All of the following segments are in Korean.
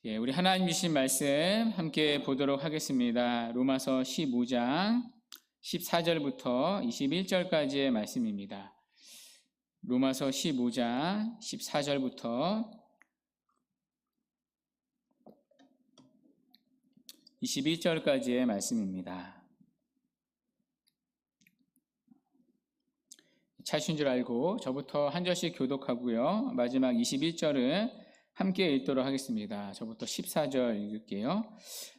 우리 하나님 주신 말씀 함께 보도록 하겠습니다. 로마서 15장 14절부터 21절까지의 말씀입니다. 로마서 15장 14절부터 21절까지의 말씀입니다. 차신 줄 알고 저부터 한 절씩 교독하고요. 마지막 21절은 함께 읽도록 하겠습니다. 저부터 14절 읽을게요.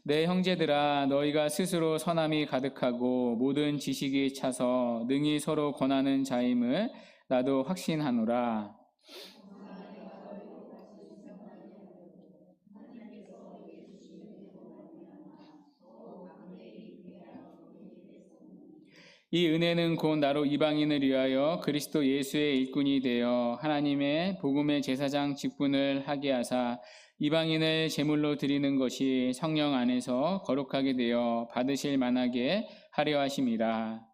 내 형제들아, 너희가 스스로 선함이 가득하고 모든 지식이 차서 능히 서로 권하는 자임을 나도 확신하노라. 이 은혜는 곧 나로 이방인을 위하여 그리스도 예수의 일꾼이 되어 하나님의 복음의 제사장 직분을 하게 하사 이방인을 제물로 드리는 것이 성령 안에서 거룩하게 되어 받으실 만하게 하려 하심이라.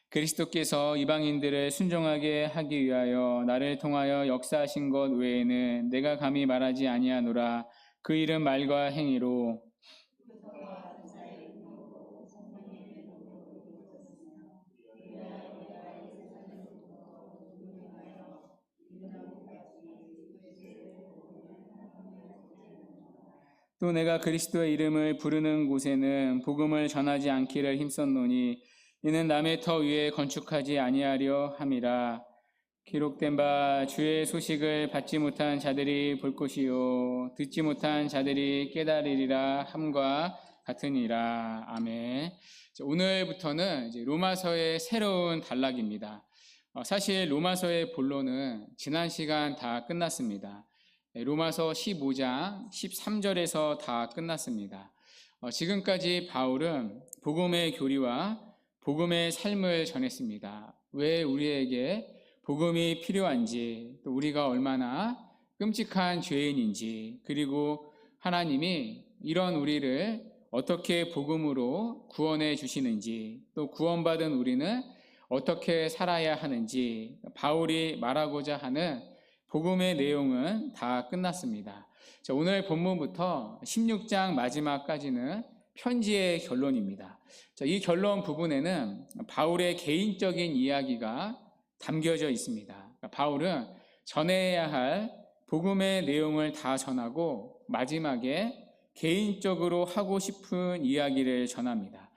그리스도께서 이방인들을 순종하게 하기 위하여 나를 통하여 역사하신 것 외에는 내가 감히 말하지 아니하노라. 그 일은 말과 행위로 또 내가 그리스도의 이름을 부르는 곳에는 복음을 전하지 않기를 힘썼노니 이는 남의 터 위에 건축하지 아니하려 함이라. 기록된 바 주의 소식을 받지 못한 자들이 볼 것이요 듣지 못한 자들이 깨달으리라 함과 같으니라. 아멘. 오늘부터는 이제 로마서의 새로운 단락입니다. 사실 로마서의 본론은 지난 시간 다 끝났습니다. 로마서 15장 13절에서 다 끝났습니다. 지금까지 바울은 복음의 교리와 복음의 삶을 전했습니다. 왜 우리에게 복음이 필요한지, 또 우리가 얼마나 끔찍한 죄인인지, 그리고 하나님이 이런 우리를 어떻게 복음으로 구원해 주시는지, 또 구원받은 우리는 어떻게 살아야 하는지 바울이 말하고자 하는 복음의 내용은 다 끝났습니다. 오늘 본문부터 16장 마지막까지는 편지의 결론입니다. 이 결론 부분에는 바울의 개인적인 이야기가 담겨져 있습니다. 바울은 전해야 할 복음의 내용을 다 전하고 마지막에 개인적으로 하고 싶은 이야기를 전합니다.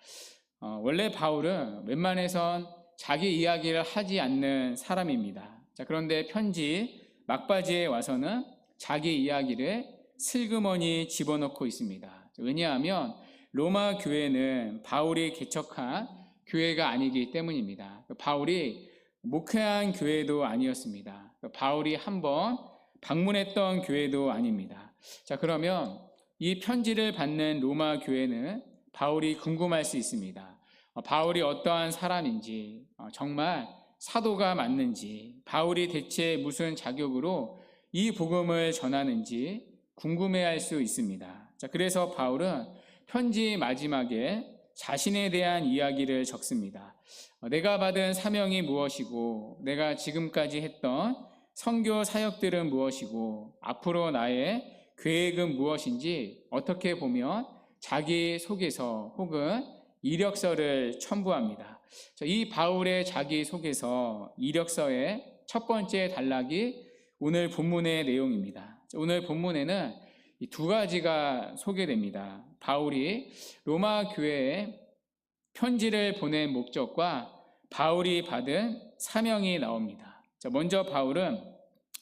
원래 바울은 웬만해선 자기 이야기를 하지 않는 사람입니다. 그런데 편지 막바지에 와서는 자기 이야기를 슬그머니 집어넣고 있습니다. 왜냐하면 로마 교회는 바울이 개척한 교회가 아니기 때문입니다. 바울이 목회한 교회도 아니었습니다. 바울이 한번 방문했던 교회도 아닙니다. 그러면 이 편지를 받는 로마 교회는 바울이 궁금할 수 있습니다. 바울이 어떠한 사람인지, 정말 사도가 맞는지, 바울이 대체 무슨 자격으로 이 복음을 전하는지 궁금해할 수 있습니다. 그래서 바울은 편지 마지막에 자신에 대한 이야기를 적습니다. 내가 받은 사명이 무엇이고, 내가 지금까지 했던 선교 사역들은 무엇이고, 앞으로 나의 계획은 무엇인지 어떻게 보면 자기 소개서 혹은 이력서를 첨부합니다. 이 바울의 자기 소개서 이력서의 첫 번째 단락이 오늘 본문의 내용입니다. 오늘 본문에는 이 두 가지가 소개됩니다. 바울이 로마 교회에 편지를 보낸 목적과 바울이 받은 사명이 나옵니다. 먼저 바울은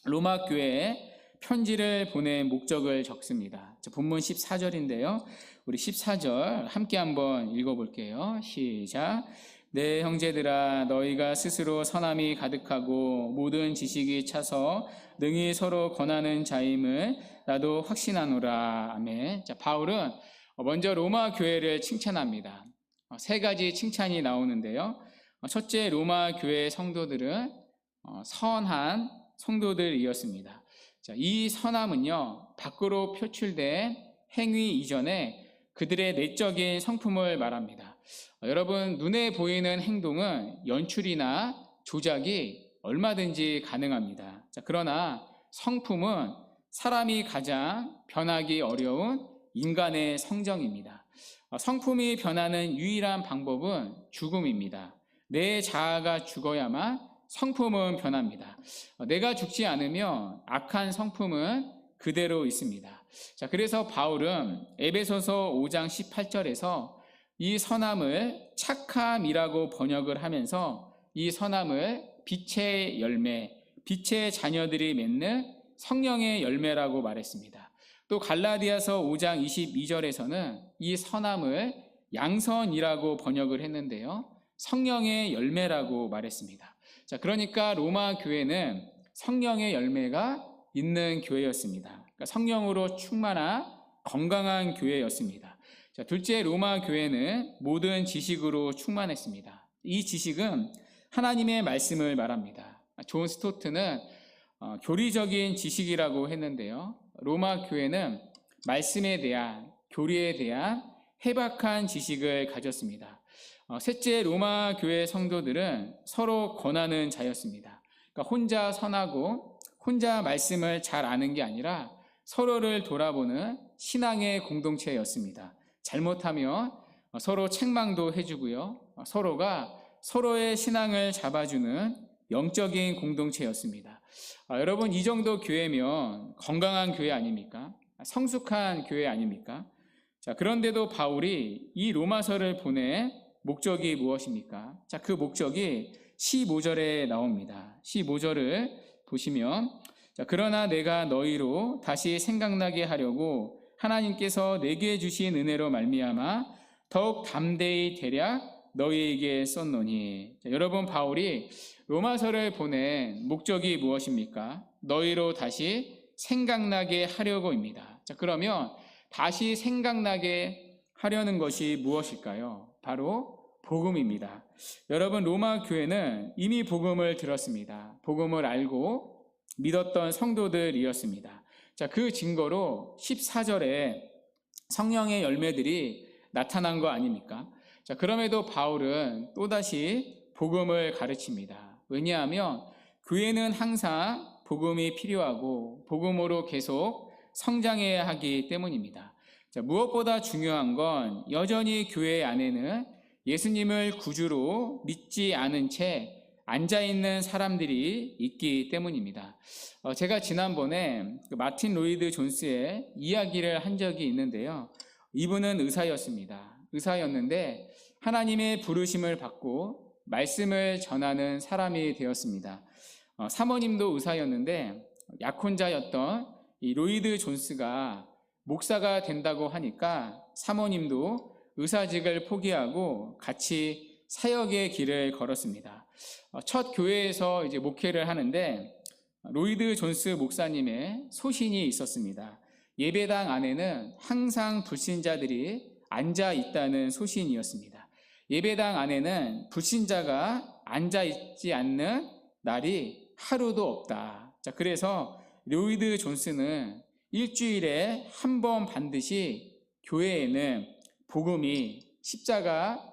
로마 교회에 편지를 보낸 목적을 적습니다. 본문 14절인데요. 우리 14절 함께 한번 읽어볼게요. 시작. 내 형제들아, 너희가 스스로 선함이 가득하고 모든 지식이 차서 능히 서로 권하는 자임을 나도 확신하노라. 아멘. 바울은 먼저 로마 교회를 칭찬합니다. 세 가지 칭찬이 나오는데요. 첫째, 로마 교회 성도들은 선한 성도들이었습니다. 이 선함은요, 밖으로 표출된 행위 이전에 그들의 내적인 성품을 말합니다. 여러분, 눈에 보이는 행동은 연출이나 조작이 얼마든지 가능합니다. 자, 그러나 성품은 사람이 가장 변하기 어려운 인간의 성정입니다. 성품이 변하는 유일한 방법은 죽음입니다. 내 자아가 죽어야만 성품은 변합니다. 내가 죽지 않으면 악한 성품은 그대로 있습니다. 자, 그래서 바울은 에베소서 5장 18절에서 이 선함을 착함이라고 번역을 하면서 이 선함을 빛의 열매, 빛의 자녀들이 맺는 성령의 열매라고 말했습니다. 또 갈라디아서 5장 22절에서는 이 선함을 양선이라고 번역을 했는데요. 성령의 열매라고 말했습니다. 자, 그러니까 로마 교회는 성령의 열매가 있는 교회였습니다. 그러니까 성령으로 충만한 건강한 교회였습니다. 자, 둘째, 로마 교회는 모든 지식으로 충만했습니다. 이 지식은 하나님의 말씀을 말합니다. 존 스토트는 교리적인 지식이라고 했는데요. 로마 교회는 말씀에 대한, 교리에 대한 해박한 지식을 가졌습니다. 셋째, 로마 교회 성도들은 서로 권하는 자였습니다. 그러니까 혼자 선하고 혼자 말씀을 잘 아는 게 아니라 서로를 돌아보는 신앙의 공동체였습니다. 잘못하면 서로 책망도 해주고요. 서로가 서로의 신앙을 잡아주는 영적인 공동체였습니다. 여러분, 이 정도 교회면 건강한 교회 아닙니까? 성숙한 교회 아닙니까? 자, 그런데도 바울이 이 로마서를 보낸 목적이 무엇입니까? 자, 그 목적이 15절에 나옵니다. 15절을 보시면, 자, 그러나 내가 너희로 다시 생각나게 하려고 하나님께서 내게 주신 은혜로 말미암아 더욱 담대히 대략 너희에게 썼노니. 자, 여러분, 바울이 로마서를 보낸 목적이 무엇입니까? 너희로 다시 생각나게 하려고입니다. 자, 그러면 다시 생각나게 하려는 것이 무엇일까요? 바로 복음입니다. 여러분, 로마 교회는 이미 복음을 들었습니다. 복음을 알고 믿었던 성도들이었습니다. 자, 그 증거로 14절에 성령의 열매들이 나타난 거 아닙니까? 자, 그럼에도 바울은 또다시 복음을 가르칩니다. 왜냐하면 교회는 항상 복음이 필요하고 복음으로 계속 성장해야 하기 때문입니다. 자, 무엇보다 중요한 건 여전히 교회 안에는 예수님을 구주로 믿지 않은 채 앉아있는 사람들이 있기 때문입니다. 제가 지난번에 마틴 로이드 존스의 이야기를 한 적이 있는데요. 이분은 의사였는데 하나님의 부르심을 받고 말씀을 전하는 사람이 되었습니다. 사모님도 의사였는데 약혼자였던 이 로이드 존스가 목사가 된다고 하니까 사모님도 의사직을 포기하고 같이 사역의 길을 걸었습니다. 첫 교회에서 이제 목회를 하는데 로이드 존스 목사님의 소신이 있었습니다. 예배당 안에는 항상 불신자들이 앉아 있다는 소신이었습니다. 예배당 안에는 불신자가 앉아 있지 않는 날이 하루도 없다. 자, 그래서 로이드 존스는 일주일에 한 번 반드시 교회에는 십자가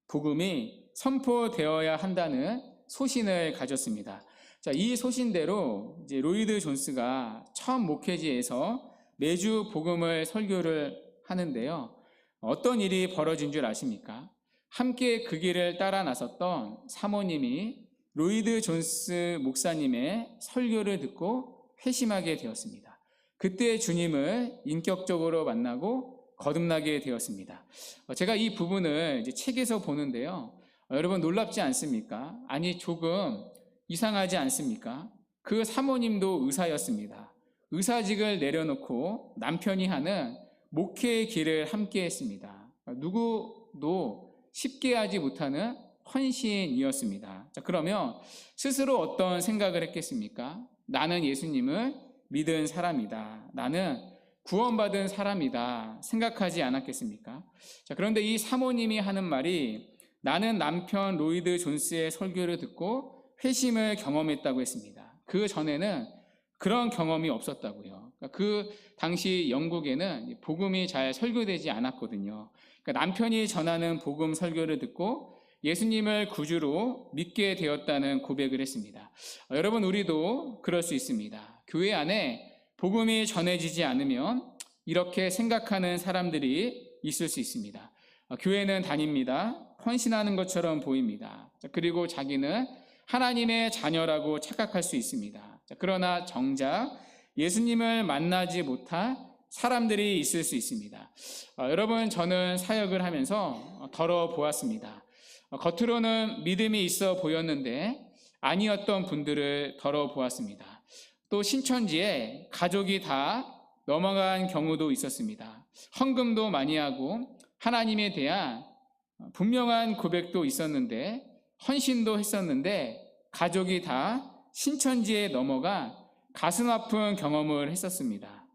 복음이 선포되어야 한다는 소신을 가졌습니다. 자, 이 소신대로 이제 로이드 존스가 처음 목회지에서 매주 복음을 설교를 하는데요. 어떤 일이 벌어진 줄 아십니까? 함께 그 길을 따라 나섰던 사모님이 로이드 존스 목사님의 설교를 듣고 회심하게 되었습니다. 그때 주님을 인격적으로 만나고 거듭나게 되었습니다. 제가 이 부분을 이제 책에서 보는데요. 여러분, 놀랍지 않습니까? 아니, 조금 이상하지 않습니까? 그 사모님도 의사였습니다. 의사직을 내려놓고 남편이 하는 목회의 길을 함께 했습니다. 누구도 쉽게 하지 못하는 헌신이었습니다. 자, 그러면 스스로 어떤 생각을 했겠습니까? 나는 예수님을 믿은 사람이다. 나는 구원받은 사람이다. 생각하지 않았겠습니까? 자, 그런데 이 사모님이 하는 말이 나는 남편 로이드 존스의 설교를 듣고 회심을 경험했다고 했습니다. 그 전에는 그런 경험이 없었다고요. 그러니까 그 당시 영국에는 복음이 잘 설교되지 않았거든요. 그러니까 남편이 전하는 복음 설교를 듣고 예수님을 구주로 믿게 되었다는 고백을 했습니다. 여러분, 우리도 그럴 수 있습니다. 교회 안에 복음이 전해지지 않으면 이렇게 생각하는 사람들이 있을 수 있습니다. 교회는 다닙니다. 헌신하는 것처럼 보입니다. 그리고 자기는 하나님의 자녀라고 착각할 수 있습니다. 그러나 정작 예수님을 만나지 못한 사람들이 있을 수 있습니다. 여러분, 저는 사역을 하면서 덜어보았습니다. 겉으로는 믿음이 있어 보였는데 아니었던 분들을 덜어보았습니다. 또 신천지에 가족이 다 넘어간 경우도 있었습니다. 헌금도 많이 하고 하나님에 대한 분명한 고백도 있었는데 헌신도 했었는데 가족이 다 신천지에 넘어가 가슴 아픈 경험을 했었습니다.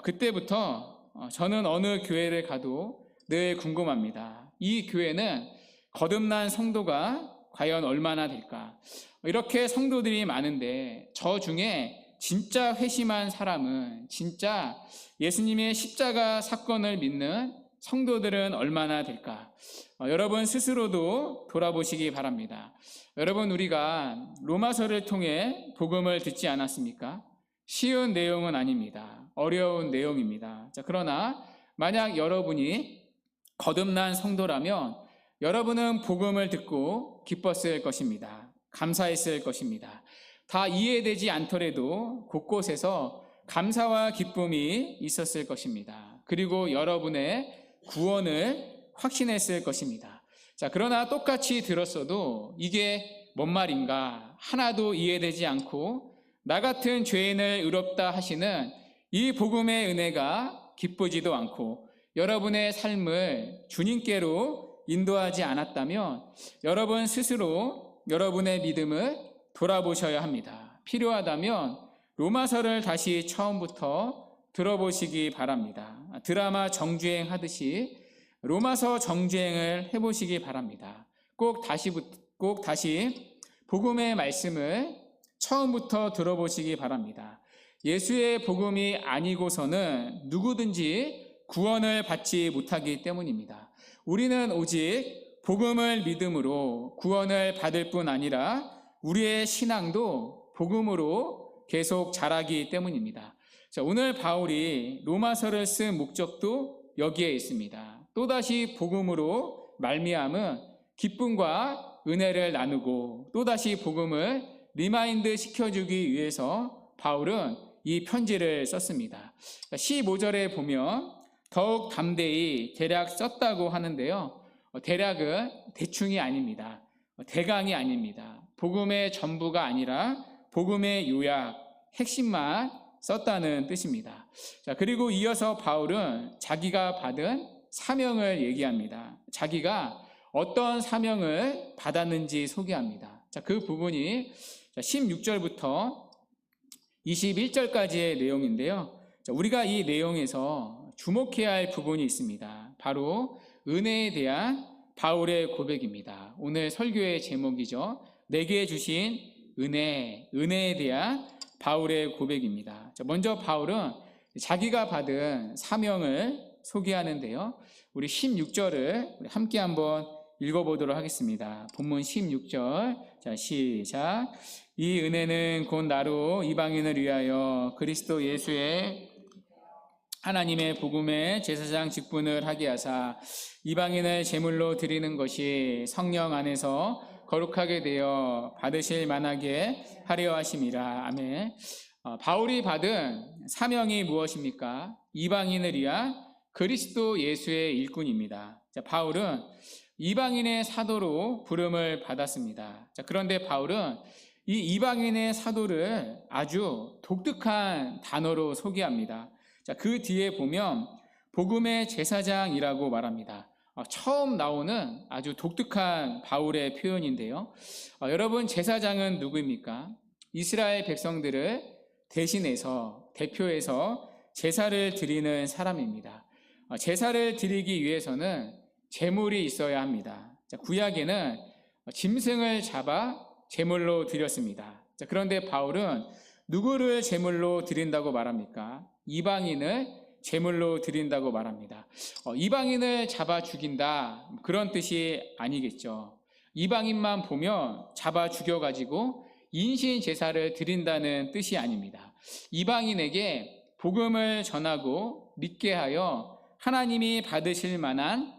그때부터 저는 어느 교회를 가도 늘 궁금합니다. 이 교회는 거듭난 성도가 과연 얼마나 될까? 이렇게 성도들이 많은데 저 중에 진짜 회심한 사람은, 진짜 예수님의 십자가 사건을 믿는 성도들은 얼마나 될까? 여러분 스스로도 돌아보시기 바랍니다. 여러분, 우리가 로마서를 통해 복음을 듣지 않았습니까? 쉬운 내용은 아닙니다. 어려운 내용입니다. 그러나 만약 여러분이 거듭난 성도라면 여러분은 복음을 듣고 기뻤을 것입니다. 감사했을 것입니다. 다 이해되지 않더라도 곳곳에서 감사와 기쁨이 있었을 것입니다. 그리고 여러분의 구원을 확신했을 것입니다. 그러나 똑같이 들었어도 이게 뭔 말인가 하나도 이해되지 않고 나 같은 죄인을 의롭다 하시는 이 복음의 은혜가 기쁘지도 않고 여러분의 삶을 주님께로 인도하지 않았다면 여러분 스스로 여러분의 믿음을 돌아보셔야 합니다. 필요하다면 로마서를 다시 처음부터 들어보시기 바랍니다. 드라마 정주행 하듯이 로마서 정주행을 해보시기 바랍니다. 꼭 다시 복음의 말씀을 처음부터 들어보시기 바랍니다. 예수의 복음이 아니고서는 누구든지 구원을 받지 못하기 때문입니다. 우리는 오직 복음을 믿음으로 구원을 받을 뿐 아니라 우리의 신앙도 복음으로 계속 자라기 때문입니다. 오늘 바울이 로마서를 쓴 목적도 여기에 있습니다. 또다시 복음으로 말미암은 기쁨과 은혜를 나누고 또다시 복음을 리마인드 시켜주기 위해서 바울은 이 편지를 썼습니다. 15절에 보면 더욱 담대히 대략 썼다고 하는데요. 대략은 대충이 아닙니다. 대강이 아닙니다. 복음의 전부가 아니라 복음의 요약, 핵심만 썼다는 뜻입니다. 그리고 이어서 바울은 자기가 받은 사명을 얘기합니다. 자기가 어떤 사명을 받았는지 소개합니다. 그 부분이 16절부터 21절까지의 내용인데요. 우리가 이 내용에서 주목해야 할 부분이 있습니다. 바로 은혜에 대한 바울의 고백입니다. 오늘 설교의 제목이죠. 내게 주신 은혜에 대한 바울의 고백입니다. 먼저 바울은 자기가 받은 사명을 소개하는데요. 우리 16절을 함께 한번 읽어보도록 하겠습니다. 본문 16절. 시작. 이 은혜는 곧 나로 이방인을 위하여 그리스도 예수의 하나님의 복음의 제사장 직분을 하게 하사 이방인을 제물로 드리는 것이 성령 안에서 거룩하게 되어 받으실 만하게 하려 하심이라. 아멘. 바울이 받은 사명이 무엇입니까? 이방인을 위한 그리스도 예수의 일꾼입니다. 바울은 이방인의 사도로 부름을 받았습니다. 그런데 바울은 이 이방인의 사도를 아주 독특한 단어로 소개합니다. 그 뒤에 보면 복음의 제사장이라고 말합니다. 처음 나오는 아주 독특한 바울의 표현인데요. 여러분, 제사장은 누구입니까? 이스라엘 백성들을 대신해서, 대표해서 제사를 드리는 사람입니다. 제사를 드리기 위해서는 제물이 있어야 합니다. 구약에는 짐승을 잡아 제물로 드렸습니다. 그런데 바울은 누구를 제물로 드린다고 말합니까? 이방인을 제물로 드린다고 말합니다. 이방인을 잡아 죽인다, 그런 뜻이 아니겠죠. 이방인만 보면 잡아 죽여가지고 인신 제사를 드린다는 뜻이 아닙니다. 이방인에게 복음을 전하고 믿게 하여 하나님이 받으실 만한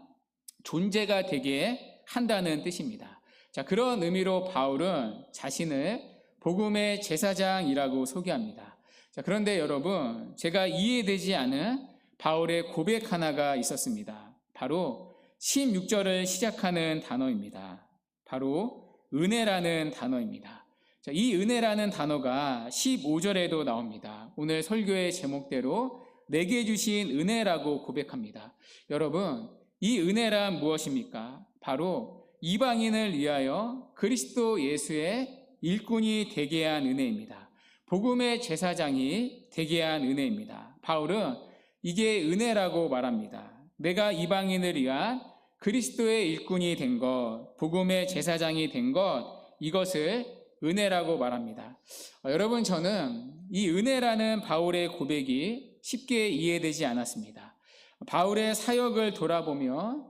존재가 되게 한다는 뜻입니다. 자, 그런 의미로 바울은 자신을 복음의 제사장이라고 소개합니다. 자, 그런데 여러분, 제가 이해되지 않은 바울의 고백 하나가 있었습니다. 바로 16절을 시작하는 단어입니다. 바로 은혜라는 단어입니다. 자, 이 은혜라는 단어가 15절에도 나옵니다. 오늘 설교의 제목대로 내게 주신 은혜라고 고백합니다. 여러분, 이 은혜란 무엇입니까? 바로 이방인을 위하여 그리스도 예수의 일꾼이 되게 한 은혜입니다. 복음의 제사장이 되게 한 은혜입니다. 바울은 이게 은혜라고 말합니다. 내가 이방인을 위한 그리스도의 일꾼이 된 것, 복음의 제사장이 된 것, 이것을 은혜라고 말합니다. 여러분, 저는 이 은혜라는 바울의 고백이 쉽게 이해되지 않았습니다. 바울의 사역을 돌아보면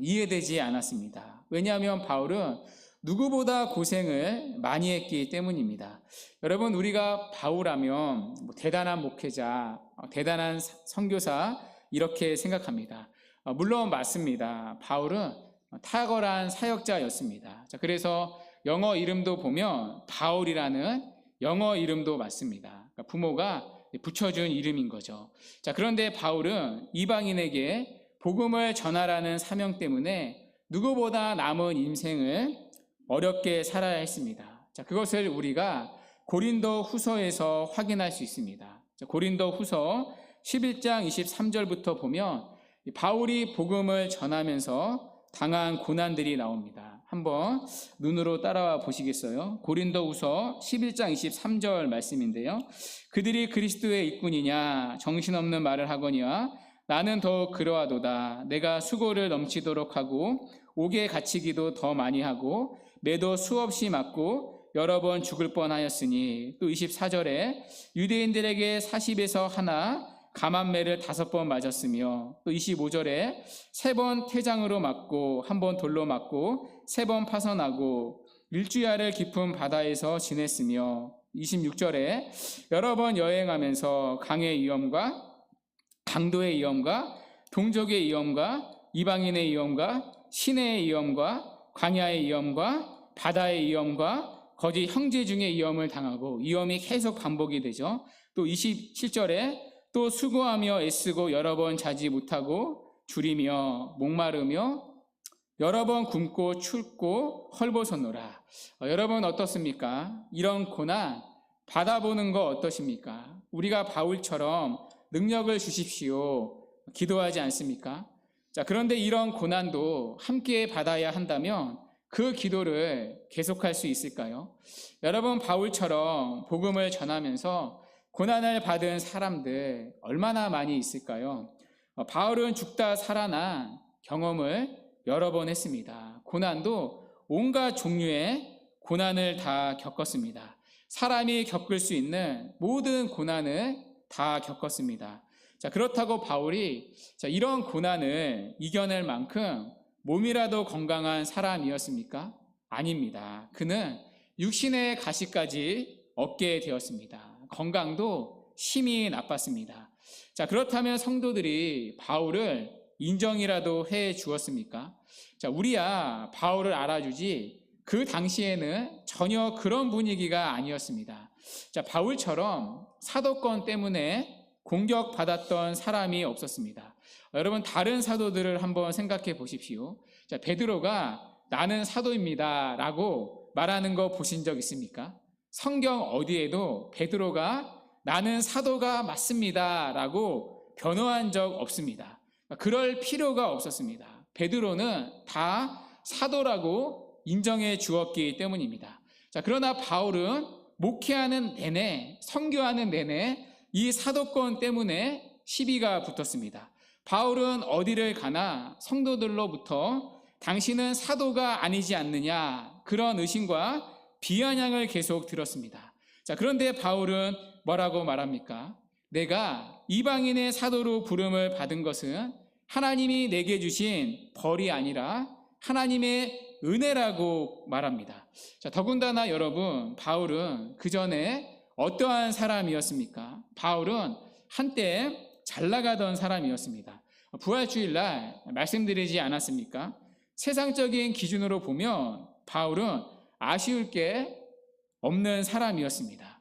이해되지 않았습니다. 왜냐하면 바울은 누구보다 고생을 많이 했기 때문입니다. 여러분, 우리가 바울하면 대단한 목회자, 대단한 선교사 이렇게 생각합니다. 물론 맞습니다. 바울은 탁월한 사역자였습니다. 자, 그래서 영어 이름도 보면 바울이라는 영어 이름도 맞습니다. 그러니까 부모가 붙여준 이름인 거죠. 자, 그런데 바울은 이방인에게 복음을 전하라는 사명 때문에 누구보다 남은 인생을 어렵게 살아야 했습니다. 자, 그것을 우리가 고린도 후서에서 확인할 수 있습니다. 자, 고린도 후서 11장 23절부터 보면 바울이 복음을 전하면서 당한 고난들이 나옵니다. 한번 눈으로 따라와 보시겠어요? 고린도 후서 11장 23절 말씀인데요. 그들이 그리스도의 일꾼이냐 정신없는 말을 하거니와 나는 더욱 그러하도다. 내가 수고를 넘치도록 하고 옥에 갇히기도 더 많이 하고 매도 수없이 맞고 여러 번 죽을 뻔하였으니 또 24절에 유대인들에게 40에서 하나 감암매를 5번 맞았으며 또 25절에 3번 태장으로 맞고 1번 돌로 맞고 3번 파선하고 일주야를 깊은 바다에서 지냈으며 26절에 여러 번 여행하면서 강의 위험과 강도의 위험과 동족의 위험과 이방인의 위험과 시내의 위험과 광야의 위험과 바다의 위험과 거짓 형제 중의 위험을 당하고 위험이 계속 반복이 되죠. 또 27절에 또 수고하며 애쓰고 여러 번 자지 못하고 줄이며 목마르며 여러 번 굶고 춥고 헐벗었노라. 여러분 어떻습니까? 이런 고난 받아보는 거 어떠십니까? 우리가 바울처럼 능력을 주십시오 기도하지 않습니까? 자, 그런데 이런 고난도 함께 받아야 한다면 그 기도를 계속할 수 있을까요? 여러분, 바울처럼 복음을 전하면서 고난을 받은 사람들 얼마나 많이 있을까요? 바울은 죽다 살아난 경험을 여러 번 했습니다. 고난도 온갖 종류의 고난을 다 겪었습니다. 사람이 겪을 수 있는 모든 고난을 다 겪었습니다. 자, 그렇다고 바울이 이런 고난을 이겨낼 만큼 몸이라도 건강한 사람이었습니까? 아닙니다. 그는 육신의 가시까지 얻게 되었습니다. 건강도 심히 나빴습니다. 자, 그렇다면 성도들이 바울을 인정이라도 해 주었습니까? 자, 우리야 바울을 알아주지 그 당시에는 전혀 그런 분위기가 아니었습니다. 자, 바울처럼 사도권 때문에 공격받았던 사람이 없었습니다. 여러분, 다른 사도들을 한번 생각해 보십시오. 자, 베드로가 나는 사도입니다 라고 말하는 거 보신 적 있습니까? 성경 어디에도 베드로가 나는 사도가 맞습니다 라고 변호한 적 없습니다. 그럴 필요가 없었습니다. 베드로는 다 사도라고 인정해 주었기 때문입니다. 자, 그러나 바울은 목회하는 내내, 선교하는 내내 이 사도권 때문에 시비가 붙었습니다. 바울은 어디를 가나 성도들로부터 당신은 사도가 아니지 않느냐 그런 의심과 비아냥을 계속 들었습니다. 자, 그런데 바울은 뭐라고 말합니까? 내가 이방인의 사도로 부름을 받은 것은 하나님이 내게 주신 벌이 아니라 하나님의 은혜라고 말합니다. 자, 더군다나 여러분, 바울은 그 전에 어떠한 사람이었습니까? 바울은 한때 잘 나가던 사람이었습니다. 부활주일날 말씀드리지 않았습니까? 세상적인 기준으로 보면 바울은 아쉬울 게 없는 사람이었습니다.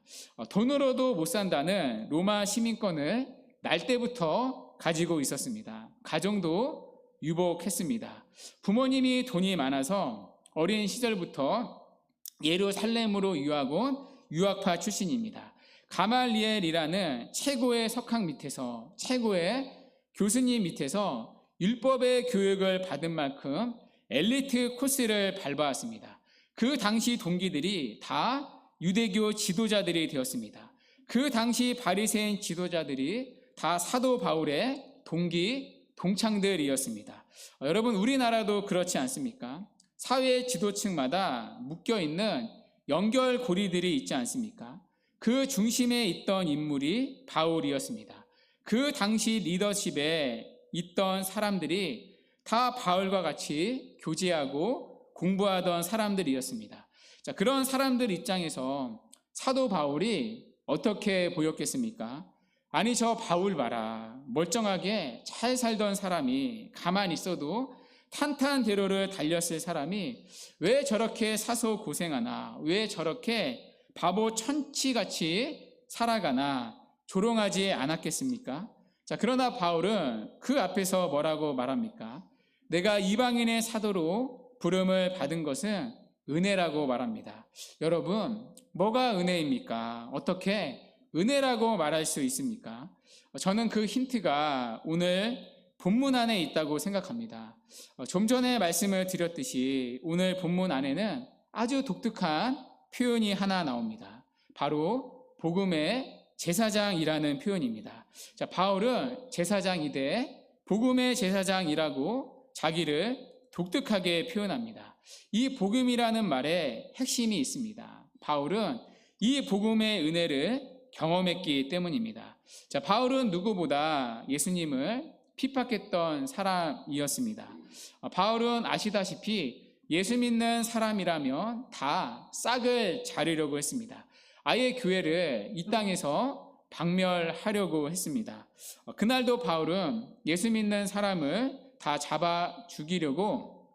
돈으로도 못 산다는 로마 시민권을 날 때부터 가지고 있었습니다. 가정도 유복했습니다. 부모님이 돈이 많아서 어린 시절부터 예루살렘으로 유학 온 유학파 출신입니다. 가말리엘이라는 최고의 석학 밑에서, 최고의 교수님 밑에서 율법의 교육을 받은 만큼 엘리트 코스를 밟아왔습니다. 그 당시 동기들이 다 유대교 지도자들이 되었습니다. 그 당시 바리새인 지도자들이 다 사도 바울의 동창들이었습니다. 여러분, 우리나라도 그렇지 않습니까? 사회 지도층마다 묶여있는 연결고리들이 있지 않습니까? 그 중심에 있던 인물이 바울이었습니다. 그 당시 리더십에 있던 사람들이 다 바울과 같이 교제하고 공부하던 사람들이었습니다. 자, 그런 사람들 입장에서 사도 바울이 어떻게 보였겠습니까? 아니, 저 바울 봐라. 멀쩡하게 잘 살던 사람이, 가만히 있어도 탄탄대로를 달렸을 사람이 왜 저렇게 사서 고생하나, 왜 저렇게 바보 천치같이 살아가나, 조롱하지 않았겠습니까? 자, 그러나 바울은 그 앞에서 뭐라고 말합니까? 내가 이방인의 사도로 부름을 받은 것은 은혜라고 말합니다. 여러분, 뭐가 은혜입니까? 어떻게 은혜라고 말할 수 있습니까? 저는 그 힌트가 오늘 본문 안에 있다고 생각합니다. 좀 전에 말씀을 드렸듯이 오늘 본문 안에는 아주 독특한 표현이 하나 나옵니다. 바로 복음의 제사장이라는 표현입니다. 자, 바울은 제사장이되 복음의 제사장이라고 자기를 독특하게 표현합니다. 이 복음이라는 말에 핵심이 있습니다. 바울은 이 복음의 은혜를 경험했기 때문입니다. 자, 바울은 누구보다 예수님을 핍박했던 사람이었습니다. 바울은 아시다시피 예수 믿는 사람이라면 다 싹을 자르려고 했습니다. 아예 교회를 이 땅에서 박멸하려고 했습니다. 그날도 바울은 예수 믿는 사람을 다 잡아 죽이려고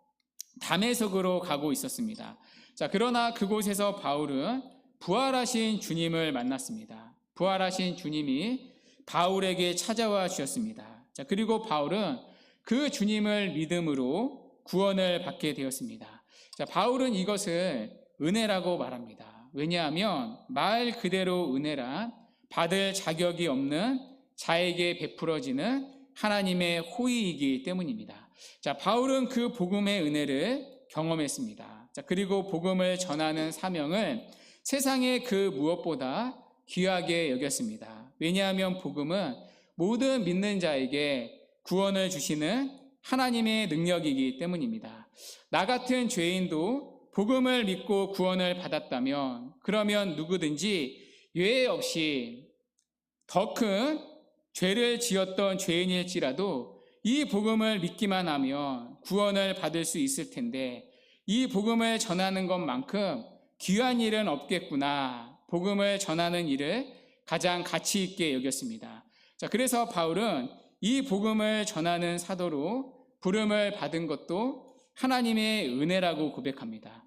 다메섹으로 가고 있었습니다. 자, 그러나 그곳에서 바울은 부활하신 주님을 만났습니다. 부활하신 주님이 바울에게 찾아와 주셨습니다. 자, 그리고 바울은 그 주님을 믿음으로 구원을 받게 되었습니다. 자, 바울은 이것을 은혜라고 말합니다. 왜냐하면 말 그대로 은혜란 받을 자격이 없는 자에게 베풀어지는 하나님의 호의이기 때문입니다. 자, 바울은 그 복음의 은혜를 경험했습니다. 자, 그리고 복음을 전하는 사명을 세상의 그 무엇보다 귀하게 여겼습니다. 왜냐하면 복음은 모든 믿는 자에게 구원을 주시는 하나님의 능력이기 때문입니다. 나 같은 죄인도 복음을 믿고 구원을 받았다면 그러면 누구든지 예외 없이 더 큰 죄를 지었던 죄인일지라도 이 복음을 믿기만 하면 구원을 받을 수 있을 텐데 이 복음을 전하는 것만큼 귀한 일은 없겠구나. 복음을 전하는 일을 가장 가치 있게 여겼습니다. 자, 그래서 바울은 이 복음을 전하는 사도로 부름을 받은 것도 하나님의 은혜라고 고백합니다.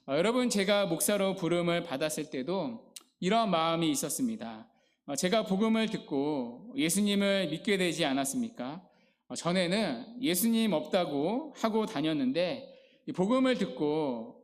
여러분, 제가 목사로 부름을 받았을 때도 이런 마음이 있었습니다. 제가 복음을 듣고 예수님을 믿게 되지 않았습니까? 전에는 예수님 없다고 하고 다녔는데 복음을 듣고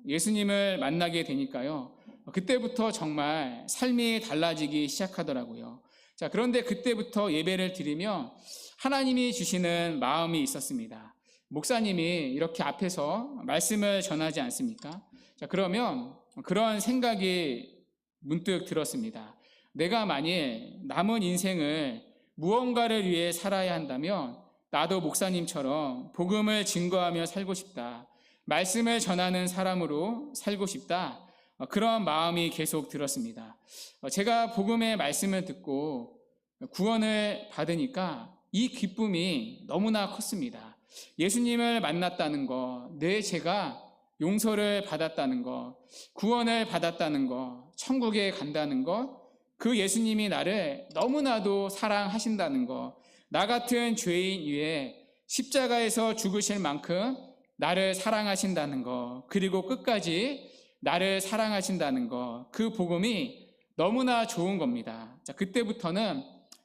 예수님을 만나게 되니까요. 그때부터 정말 삶이 달라지기 시작하더라고요. 자, 그런데 그때부터 예배를 드리며 하나님이 주시는 마음이 있었습니다. 목사님이 이렇게 앞에서 말씀을 전하지 않습니까? 자, 그러면 그런 생각이 문득 들었습니다. 내가 만일 남은 인생을 무언가를 위해 살아야 한다면 나도 목사님처럼 복음을 증거하며 살고 싶다. 말씀을 전하는 사람으로 살고 싶다. 그런 마음이 계속 들었습니다. 제가 복음의 말씀을 듣고 구원을 받으니까 이 기쁨이 너무나 컸습니다. 예수님을 만났다는 것, 내 죄가 용서를 받았다는 것, 구원을 받았다는 것, 천국에 간다는 것, 그 예수님이 나를 너무나도 사랑하신다는 것, 나 같은 죄인 위에 십자가에서 죽으실 만큼 나를 사랑하신다는 것, 그리고 끝까지 나를 사랑하신다는 것, 그 복음이 너무나 좋은 겁니다. 자, 그때부터는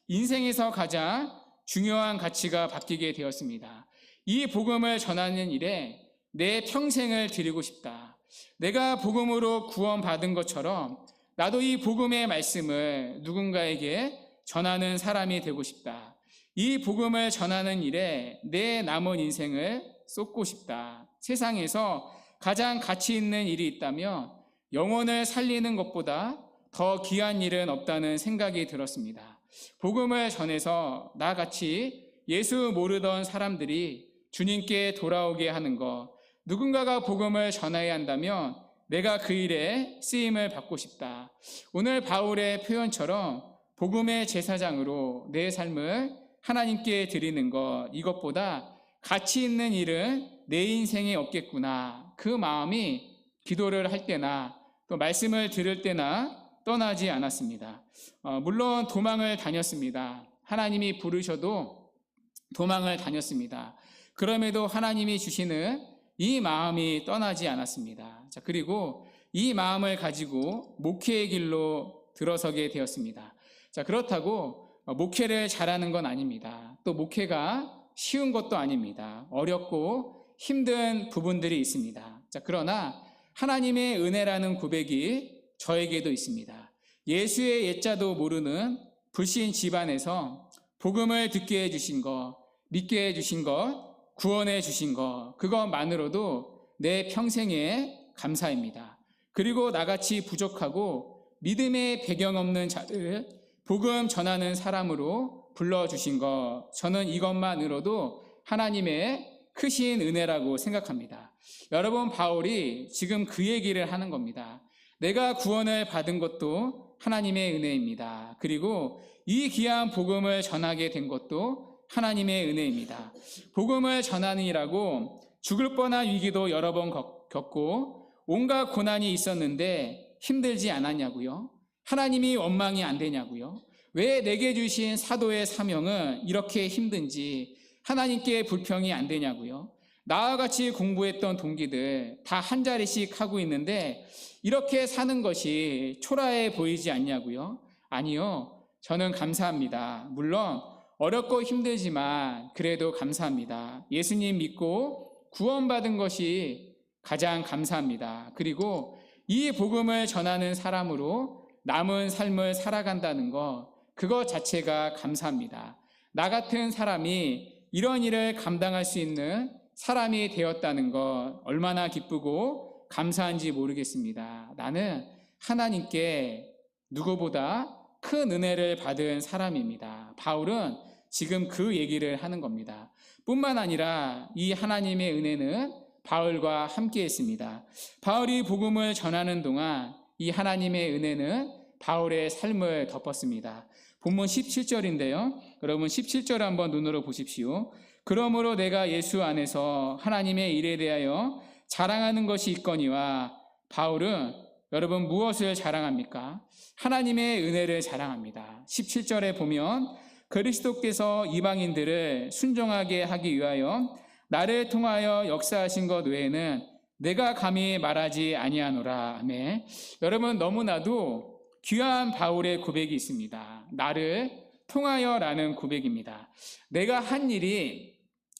인생에서 가장 중요한 가치가 바뀌게 되었습니다. 이 복음을 전하는 일에 내 평생을 드리고 싶다. 내가 복음으로 구원받은 것처럼 나도 이 복음의 말씀을 누군가에게 전하는 사람이 되고 싶다. 이 복음을 전하는 일에 내 남은 인생을 쏟고 싶다. 세상에서 가장 가치 있는 일이 있다면 영혼을 살리는 것보다 더 귀한 일은 없다는 생각이 들었습니다. 복음을 전해서 나같이 예수 모르던 사람들이 주님께 돌아오게 하는 것, 누군가가 복음을 전해야 한다면 내가 그 일에 쓰임을 받고 싶다. 오늘 바울의 표현처럼 복음의 제사장으로 내 삶을 하나님께 드리는 것, 이것보다 가치 있는 일은 내 인생에 없겠구나. 그 마음이 기도를 할 때나 또 말씀을 들을 때나 떠나지 않았습니다. 물론 도망을 다녔습니다. 하나님이 부르셔도 도망을 다녔습니다. 그럼에도 하나님이 주시는 이 마음이 떠나지 않았습니다. 자, 그리고 이 마음을 가지고 목회의 길로 들어서게 되었습니다. 자, 그렇다고 목회를 잘하는 건 아닙니다. 또 목회가 쉬운 것도 아닙니다. 어렵고 힘든 부분들이 있습니다. 자, 그러나 하나님의 은혜라는 고백이 저에게도 있습니다. 예수의 옛자도 모르는 불신 집안에서 복음을 듣게 해주신 것, 믿게 해주신 것, 구원해 주신 것, 그것만으로도 내 평생에 감사입니다. 그리고 나같이 부족하고 믿음의 배경 없는 자들을 복음 전하는 사람으로 불러주신 것, 저는 이것만으로도 하나님의 크신 은혜라고 생각합니다. 여러분, 바울이 지금 그 얘기를 하는 겁니다. 내가 구원을 받은 것도 하나님의 은혜입니다. 그리고 이 귀한 복음을 전하게 된 것도 하나님의 은혜입니다. 복음을 전하느라고 죽을 뻔한 위기도 여러 번 겪고 온갖 고난이 있었는데 힘들지 않았냐고요? 하나님이 원망이 안 되냐고요? 왜 내게 주신 사도의 사명은 이렇게 힘든지 하나님께 불평이 안 되냐고요? 나와 같이 공부했던 동기들 다 한 자리씩 하고 있는데 이렇게 사는 것이 초라해 보이지 않냐고요? 아니요, 저는 감사합니다. 물론 어렵고 힘들지만 그래도 감사합니다. 예수님 믿고 구원받은 것이 가장 감사합니다. 그리고 이 복음을 전하는 사람으로 남은 삶을 살아간다는 것, 그것 자체가 감사합니다. 나 같은 사람이 이런 일을 감당할 수 있는 사람이 되었다는 것, 얼마나 기쁘고 감사한지 모르겠습니다. 나는 하나님께 누구보다 큰 은혜를 받은 사람입니다. 바울은 지금 그 얘기를 하는 겁니다. 뿐만 아니라 이 하나님의 은혜는 바울과 함께 했습니다. 바울이 복음을 전하는 동안 이 하나님의 은혜는 바울의 삶을 덮었습니다. 본문 17절인데요. 여러분 17절 한번 눈으로 보십시오. 그러므로 내가 예수 안에서 하나님의 일에 대하여 자랑하는 것이 있거니와, 바울은 여러분 무엇을 자랑합니까? 하나님의 은혜를 자랑합니다. 17절에 보면 그리스도께서 이방인들을 순종하게 하기 위하여 나를 통하여 역사하신 것 외에는 내가 감히 말하지 아니하노라. 아멘. 여러분, 너무나도 귀한 바울의 고백이 있습니다. 나를 통하여라는 고백입니다. 내가 한 일이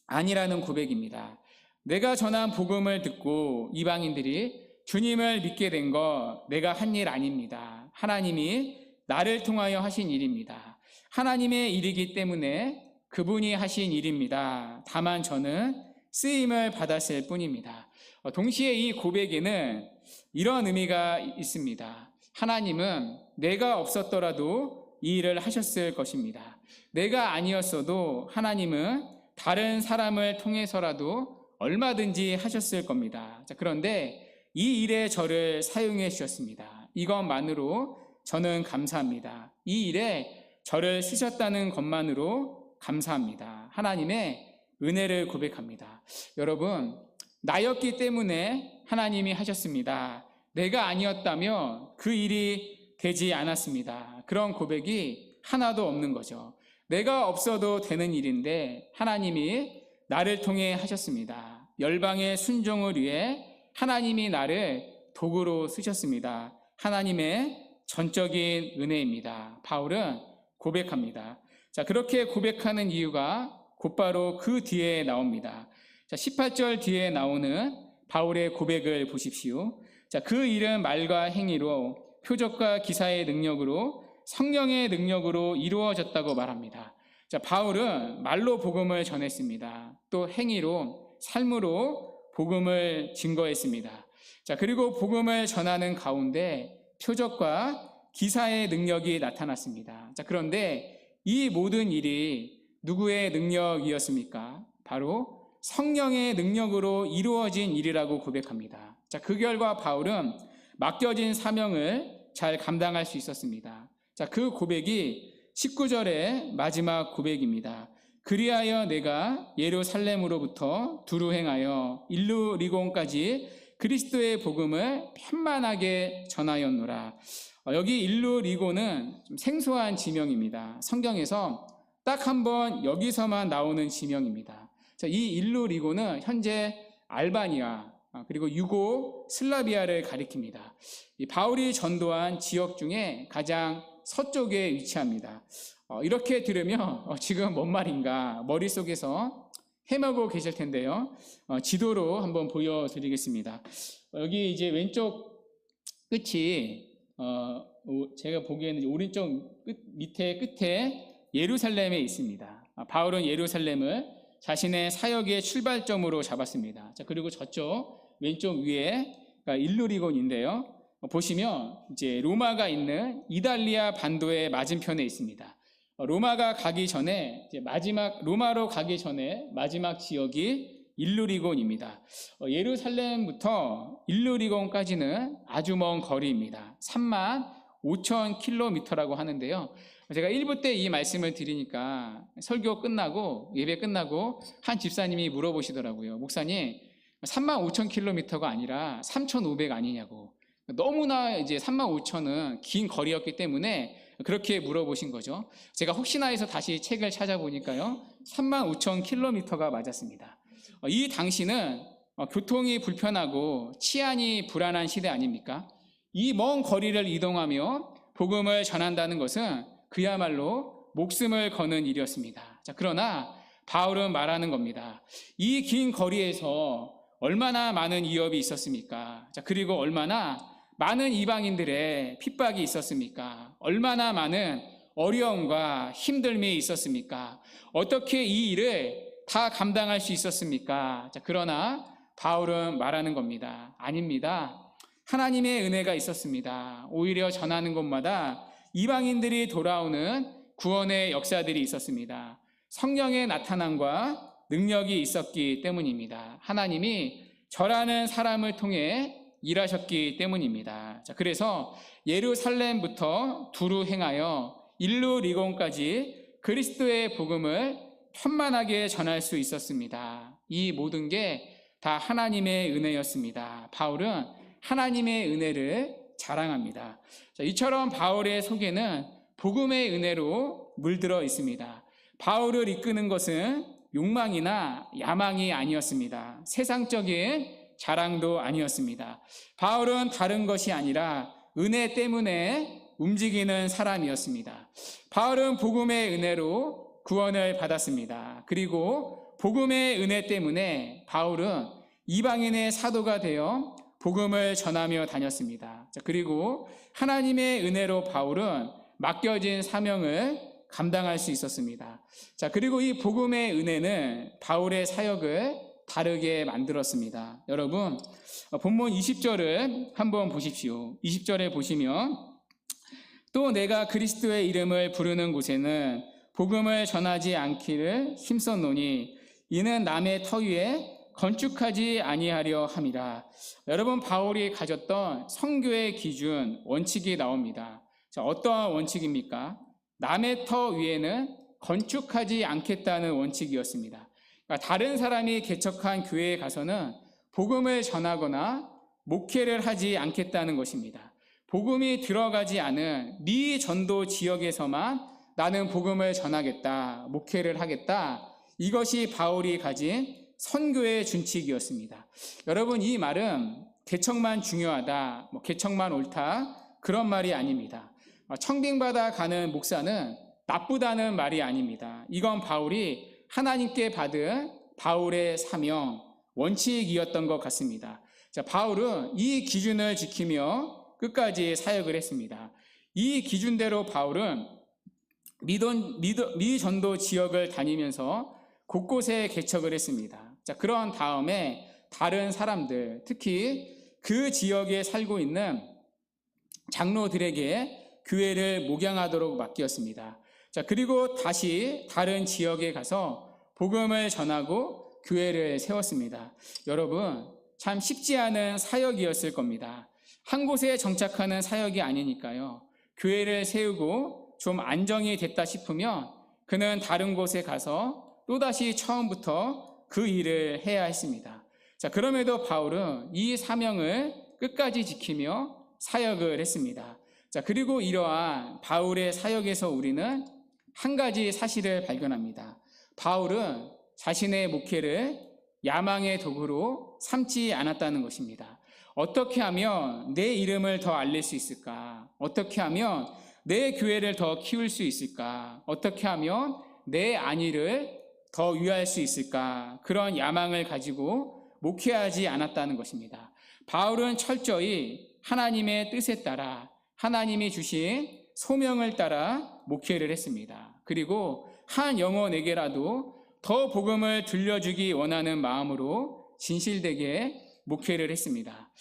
아니라는 고백입니다. 내가 전한 복음을 듣고 이방인들이 주님을 믿게 된 거 내가 한 일 아닙니다. 하나님이 나를 통하여 하신 일입니다. 하나님의 일이기 때문에 그분이 하신 일입니다. 다만 저는 쓰임을 받았을 뿐입니다. 동시에 이 고백에는 이런 의미가 있습니다. 하나님은 내가 없었더라도 이 일을 하셨을 것입니다. 내가 아니었어도 하나님은 다른 사람을 통해서라도 얼마든지 하셨을 겁니다. 그런데 이 일에 저를 사용해 주셨습니다. 이것만으로 저는 감사합니다. 이 일에 저를 쓰셨다는 것만으로 감사합니다. 하나님의 은혜를 고백합니다. 여러분, 나였기 때문에 하나님이 하셨습니다. 내가 아니었다면 그 일이 되지 않았습니다. 그런 고백이 하나도 없는 거죠. 내가 없어도 되는 일인데 하나님이 나를 통해 하셨습니다. 열방의 순종을 위해 하나님이 나를 도구로 쓰셨습니다. 하나님의 전적인 은혜입니다. 바울은 고백합니다. 자, 그렇게 고백하는 이유가 곧바로 그 뒤에 나옵니다. 자, 18절 뒤에 나오는 바울의 고백을 보십시오. 자, 그 일은 말과 행위로, 표적과 기사의 능력으로, 성령의 능력으로 이루어졌다고 말합니다. 자, 바울은 말로 복음을 전했습니다. 또 행위로, 삶으로 복음을 증거했습니다. 자, 그리고 복음을 전하는 가운데 표적과 기사의 능력이 나타났습니다. 자, 그런데 이 모든 일이 누구의 능력이었습니까? 바로 성령의 능력으로 이루어진 일이라고 고백합니다. 자, 그 결과 바울은 맡겨진 사명을 잘 감당할 수 있었습니다. 자, 그 고백이 19절의 마지막 고백입니다. 그리하여 내가 예루살렘으로부터 두루 행하여 일루리곤까지 그리스도의 복음을 편만하게 전하였노라. 여기 일루리곤은 좀 생소한 지명입니다. 성경에서 딱 한 번 여기서만 나오는 지명입니다. 자, 이 일루리곤은 현재 알바니아 그리고 유고 슬라비아를 가리킵니다. 이 바울이 전도한 지역 중에 가장 서쪽에 위치합니다. 이렇게 들으면 지금 뭔 말인가 머릿속에서 헤매고 계실 텐데요. 지도로 한번 보여드리겠습니다. 여기 이제 왼쪽 끝이 제가 보기에는 오른쪽 밑에 끝에 예루살렘에 있습니다. 바울은 예루살렘을 자신의 사역의 출발점으로 잡았습니다. 자, 그리고 저쪽 왼쪽 위에 일루리곤인데요. 보시면 이제 로마가 있는 이달리아 반도의 맞은편에 있습니다. 로마로 가기 전에 마지막 지역이 일루리곤입니다. 예루살렘부터 일루리곤까지는 아주 먼 거리입니다. 35,000km라고 하는데요. 제가 1부 때 이 말씀을 드리니까 설교 끝나고 예배 끝나고 한 집사님이 물어보시더라고요. 목사님, 35,000km가 아니라 3,500 아니냐고. 너무나 이제 35,000은 긴 거리였기 때문에 그렇게 물어보신 거죠. 제가 혹시나 해서 다시 책을 찾아보니까요, 35,000km가 맞았습니다. 이 당시는 교통이 불편하고 치안이 불안한 시대 아닙니까? 이 먼 거리를 이동하며 복음을 전한다는 것은 그야말로 목숨을 거는 일이었습니다. 자, 그러나 바울은 말하는 겁니다. 이 긴 거리에서 얼마나 많은 위협이 있었습니까? 자, 그리고 얼마나 많은 이방인들의 핍박이 있었습니까? 얼마나 많은 어려움과 힘듦이 있었습니까? 어떻게 이 일을 다 감당할 수 있었습니까? 자, 그러나 바울은 말하는 겁니다. 아닙니다. 하나님의 은혜가 있었습니다. 오히려 전하는 곳마다 이방인들이 돌아오는 구원의 역사들이 있었습니다. 성령의 나타남과 능력이 있었기 때문입니다. 하나님이 저라는 사람을 통해 일하셨기 때문입니다. 자, 그래서 예루살렘부터 두루 행하여 일루리곤까지 그리스도의 복음을 편만하게 전할 수 있었습니다. 이 모든 게 다 하나님의 은혜였습니다. 바울은 하나님의 은혜를 자랑합니다. 자, 이처럼 바울의 속에는 복음의 은혜로 물들어 있습니다. 바울을 이끄는 것은 욕망이나 야망이 아니었습니다. 세상적인 자랑도 아니었습니다. 바울은 다른 것이 아니라 은혜 때문에 움직이는 사람이었습니다. 바울은 복음의 은혜로 구원을 받았습니다. 그리고 복음의 은혜 때문에 바울은 이방인의 사도가 되어 복음을 전하며 다녔습니다. 그리고 하나님의 은혜로 바울은 맡겨진 사명을 감당할 수 있었습니다. 자, 그리고 이 복음의 은혜는 바울의 사역을 다르게 만들었습니다. 여러분, 본문 20절을 한번 보십시오. 20절에 보시면 또 내가 그리스도의 이름을 부르는 곳에는 복음을 전하지 않기를 힘썼노니 이는 남의 터 위에 건축하지 아니하려 함이라. 여러분, 바울이 가졌던 선교의 기준, 원칙이 나옵니다. 자, 어떠한 원칙입니까? 남의 터 위에는 건축하지 않겠다는 원칙이었습니다. 그러니까 다른 사람이 개척한 교회에 가서는 복음을 전하거나 목회를 하지 않겠다는 것입니다. 복음이 들어가지 않은 미전도 지역에서만 나는 복음을 전하겠다, 목회를 하겠다. 이것이 바울이 가진 선교의 준칙이었습니다. 여러분, 이 말은 개척만 중요하다, 개척만 옳다, 그런 말이 아닙니다. 청빙받아 가는 목사는 나쁘다는 말이 아닙니다. 이건 바울이 하나님께 받은 바울의 사명, 원칙이었던 것 같습니다. 자, 바울은 이 기준을 지키며 끝까지 사역을 했습니다. 이 기준대로 바울은 미전도 지역을 다니면서 곳곳에 개척을 했습니다. 자, 그런 다음에 다른 사람들, 특히 그 지역에 살고 있는 장로들에게 교회를 목양하도록 맡겼습니다. 자, 그리고 다시 다른 지역에 가서 복음을 전하고 교회를 세웠습니다. 여러분, 참 쉽지 않은 사역이었을 겁니다. 한 곳에 정착하는 사역이 아니니까요. 교회를 세우고 좀 안정이 됐다 싶으면 그는 다른 곳에 가서 또다시 처음부터 그 일을 해야 했습니다. 자, 그럼에도 바울은 이 사명을 끝까지 지키며 사역을 했습니다. 자, 그리고 이러한 바울의 사역에서 우리는 한 가지 사실을 발견합니다. 바울은 자신의 목회를 야망의 도구로 삼지 않았다는 것입니다. 어떻게 하면 내 이름을 더 알릴 수 있을까? 어떻게 하면 내 교회를 더 키울 수 있을까? 어떻게 하면 내 안위를 더 위할 수 있을까? 그런 야망을 가지고 목회하지 않았다는 것입니다. 바울은 철저히 하나님의 뜻에 따라 하나님이 주신 소명을 따라 목회를 했습니다. 그리고 한 영혼에게라도 더 복음을 들려주기 원하는 마음으로 진실되게 목회를 했습니다.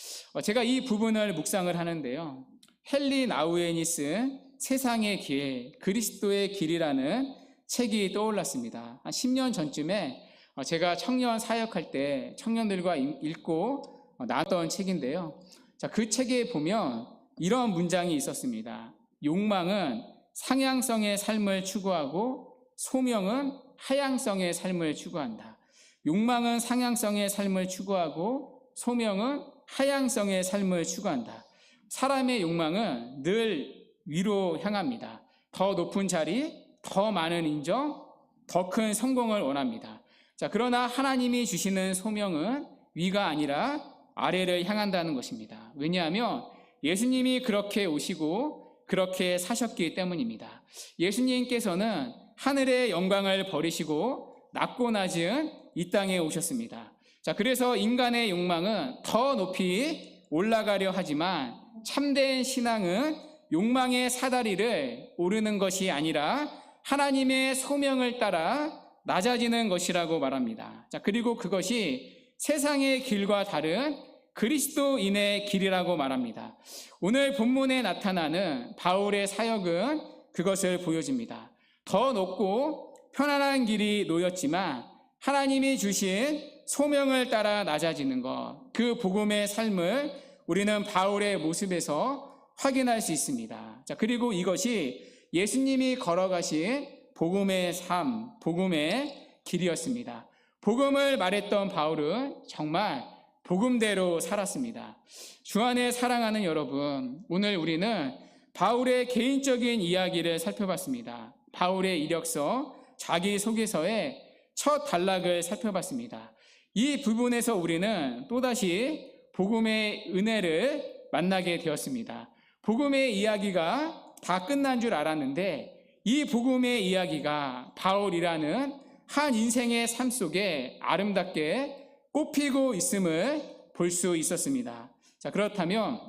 제가 이 부분을 묵상을 하는데요. 헨리 나우엔이 쓴 세상의 길, 그리스도의 길이라는 책이 떠올랐습니다. 한 10년 전쯤에 제가 청년 사역할 때 청년들과 읽고 나눴던 책인데요. 자, 그 책에 보면 이런 문장이 있었습니다. 욕망은 상향성의 삶을 추구하고 소명은 하향성의 삶을 추구한다. 욕망은 상향성의 삶을 추구하고 소명은 하향성의 삶을 추구한다. 사람의 욕망은 늘 위로 향합니다. 더 높은 자리, 더 많은 인정, 더 큰 성공을 원합니다. 자, 그러나 하나님이 주시는 소명은 위가 아니라 아래를 향한다는 것입니다. 왜냐하면 예수님이 그렇게 오시고 그렇게 사셨기 때문입니다. 예수님께서는 하늘의 영광을 버리시고 낮고 낮은 이 땅에 오셨습니다. 자, 그래서 인간의 욕망은 더 높이 올라가려 하지만 참된 신앙은 욕망의 사다리를 오르는 것이 아니라 하나님의 소명을 따라 낮아지는 것이라고 말합니다. 자, 그리고 그것이 세상의 길과 다른 그리스도인의 길이라고 말합니다. 오늘 본문에 나타나는 바울의 사역은 그것을 보여줍니다. 더 높고 편안한 길이 놓였지만 하나님이 주신 소명을 따라 낮아지는 것, 그 복음의 삶을 우리는 바울의 모습에서 확인할 수 있습니다. 자, 그리고 이것이 예수님이 걸어가신 복음의 삶, 복음의 길이었습니다. 복음을 말했던 바울은 정말 복음대로 살았습니다. 주 안에 사랑하는 여러분, 오늘 우리는 바울의 개인적인 이야기를 살펴봤습니다. 바울의 이력서, 자기소개서의 첫 단락을 살펴봤습니다. 이 부분에서 우리는 또다시 복음의 은혜를 만나게 되었습니다. 복음의 이야기가 다 끝난 줄 알았는데 이 복음의 이야기가 바울이라는 한 인생의 삶 속에 아름답게 꽃피고 있음을 볼 수 있었습니다. 자, 그렇다면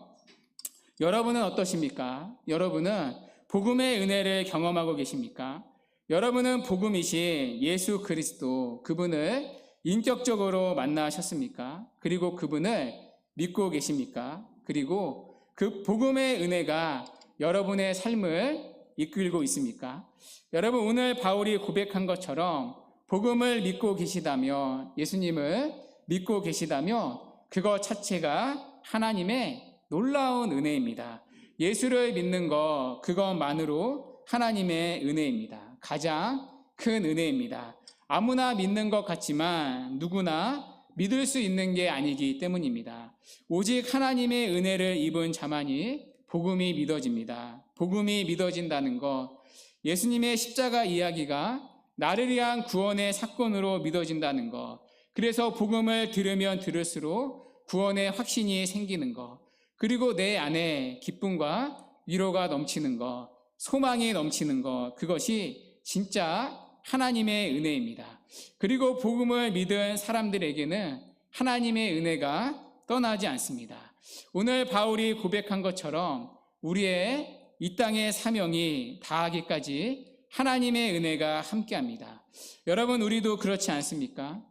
여러분은 어떠십니까? 여러분은 복음의 은혜를 경험하고 계십니까? 여러분은 복음이신 예수 그리스도, 그분을 인격적으로 만나셨습니까? 그리고 그분을 믿고 계십니까? 그리고 그 복음의 은혜가 여러분의 삶을 이끌고 있습니까? 여러분, 오늘 바울이 고백한 것처럼 복음을 믿고 계시다면, 예수님을 믿고 계시다면 그것 자체가 하나님의 놀라운 은혜입니다. 예수를 믿는 것, 그것만으로 하나님의 은혜입니다. 가장 큰 은혜입니다. 아무나 믿는 것 같지만 누구나 믿을 수 있는 게 아니기 때문입니다. 오직 하나님의 은혜를 입은 자만이 복음이 믿어집니다. 복음이 믿어진다는 것, 예수님의 십자가 이야기가 나를 위한 구원의 사건으로 믿어진다는 것, 그래서 복음을 들으면 들을수록 구원의 확신이 생기는 것, 그리고 내 안에 기쁨과 위로가 넘치는 것, 소망이 넘치는 것, 그것이 진짜 하나님의 은혜입니다. 그리고 복음을 믿은 사람들에게는 하나님의 은혜가 떠나지 않습니다. 오늘 바울이 고백한 것처럼 우리의 이 땅의 사명이 다하기까지 하나님의 은혜가 함께합니다. 여러분, 우리도 그렇지 않습니까?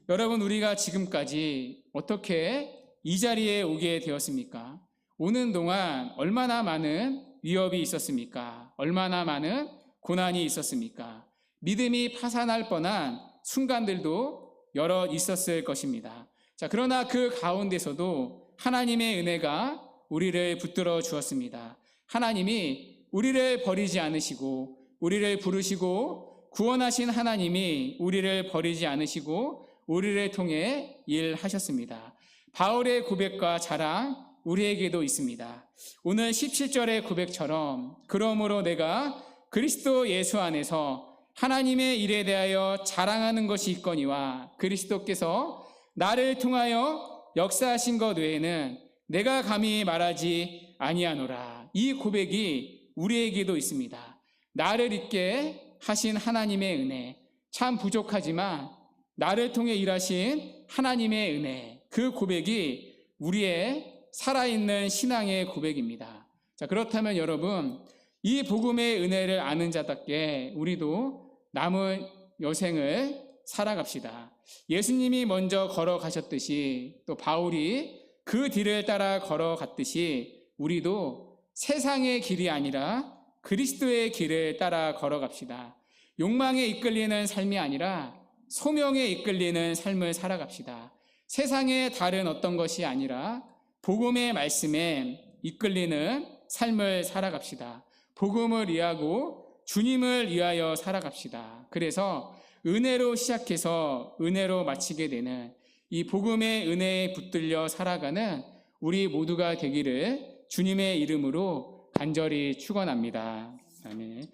여러분, 우리가 지금까지 어떻게 이 자리에 오게 되었습니까? 오는 동안 얼마나 많은 위협이 있었습니까? 얼마나 많은 고난이 있었습니까? 믿음이 파산할 뻔한 순간들도 여러 있었을 것입니다. 자, 그러나 그 가운데서도 하나님의 은혜가 우리를 붙들어 주었습니다. 하나님이 우리를 버리지 않으시고 우리를 부르시고 구원하신 하나님이 우리를 버리지 않으시고 우리를 통해 일하셨습니다. 바울의 고백과 자랑 우리에게도 있습니다. 오늘 17절의 고백처럼 그러므로 내가 그리스도 예수 안에서 하나님의 일에 대하여 자랑하는 것이 있거니와 그리스도께서 나를 통하여 역사하신 것 외에는 내가 감히 말하지 아니하노라. 이 고백이 우리에게도 있습니다. 나를 있게 하신 하나님의 은혜, 참 부족하지만 나를 통해 일하신 하나님의 은혜, 그 고백이 우리의 살아있는 신앙의 고백입니다. 자, 그렇다면 여러분, 이 복음의 은혜를 아는 자답게 우리도 남은 여생을 살아갑시다. 예수님이 먼저 걸어가셨듯이 또 바울이 그 뒤를 따라 걸어갔듯이 우리도 세상의 길이 아니라 그리스도의 길을 따라 걸어갑시다. 욕망에 이끌리는 삶이 아니라 소명에 이끌리는 삶을 살아갑시다. 세상의 다른 어떤 것이 아니라 복음의 말씀에 이끌리는 삶을 살아갑시다. 복음을 위하고 주님을 위하여 살아갑시다. 그래서 은혜로 시작해서 은혜로 마치게 되는 이 복음의 은혜에 붙들려 살아가는 우리 모두가 되기를 주님의 이름으로 간절히 축원합니다. 아멘.